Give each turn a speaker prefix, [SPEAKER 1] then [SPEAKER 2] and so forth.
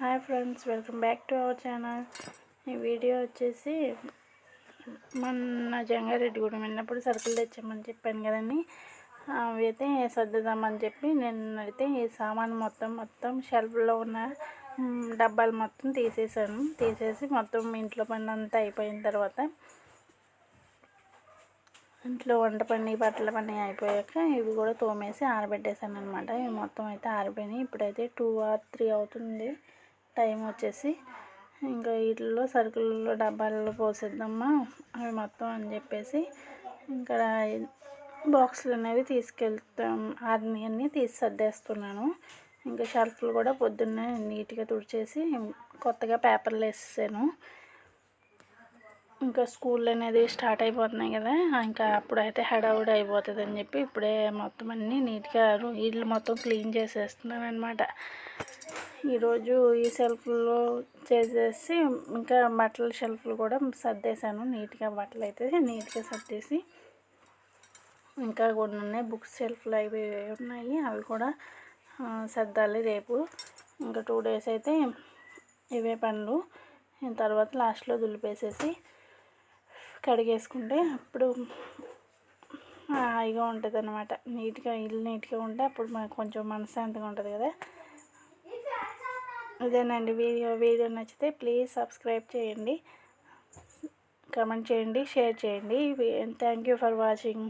[SPEAKER 1] Hi friends, welcome back to our channel. ఈ video వచ్చేసి మొన్న జంగారెడ్డిగూడెం వెళ్ళినప్పుడు సరుకులు తెచ్చామని చెప్పాను కదండి. అవి అయితే సర్దుదామని చెప్పి నేను అయితే ఈ సామాన్ మొత్తం షెల్ఫ్లో ఉన్న డబ్బాలు మొత్తం తీసేసి మొత్తం ఇంట్లో పని అంతా అయిపోయిన తర్వాత, ఇంట్లో వంట పని బట్టల పని అయిపోయాక ఇవి కూడా తోమేసి ఆరబెట్టేసాను అనమాట. ఇవి మొత్తం అయితే ఆరిపోయినాయి. ఇప్పుడైతే 2 or 3 అవుతుంది టైం వచ్చేసి. ఇంకా వీటిల్లో సరుకుల్లో డబ్బాలలో పోసేద్దామా అవి మొత్తం అని చెప్పేసి ఇక్కడ బాక్సులు అనేవి తీసుకెళ్తాం. అన్నీ తీసి సర్దేస్తున్నాను. ఇంకా షెల్ఫ్లు కూడా పొద్దున్నే నీట్గా తుడిచేసి కొత్తగా పేపర్లు వేసేసాను. ఇంకా స్కూల్ అనేది స్టార్ట్ అయిపోతున్నాయి కదా, ఇంకా అప్పుడైతే హడావుడి అయిపోతుంది అని చెప్పి ఇప్పుడే మొత్తం అన్నీ నీట్గా ఇల్లు మొత్తం క్లీన్ చేసేస్తున్నాను అనమాట. ఈరోజు ఈ షెల్ఫ్లో చేసేసి ఇంకా బట్టల షెల్ఫ్లు కూడా సర్దేశాను నీట్గా. బట్టలు అయితే నీట్గా సర్దేసి ఇంకా కొన్ని ఉన్నాయి, బుక్స్ షెల్ఫ్లు అవి ఉన్నాయి, అవి కూడా సర్దాలి రేపు. ఇంకా 2 days అయితే ఇవే పనులు. తర్వాత లాస్ట్లో దులిపేసేసి కడిగేసుకుంటే అప్పుడు హాయిగా ఉంటుంది అన్నమాట. నీట్గా ఇల్లు నీట్గా ఉంటే అప్పుడు మనకు కొంచెం మనశ్శాంతిగా ఉంటుంది కదా. ఇదేనండి వీడియో నచ్చితే ప్లీజ్ సబ్స్క్రైబ్ చేయండి, కామెంట్ చేయండి, షేర్ చేయండి. Thank you for watching.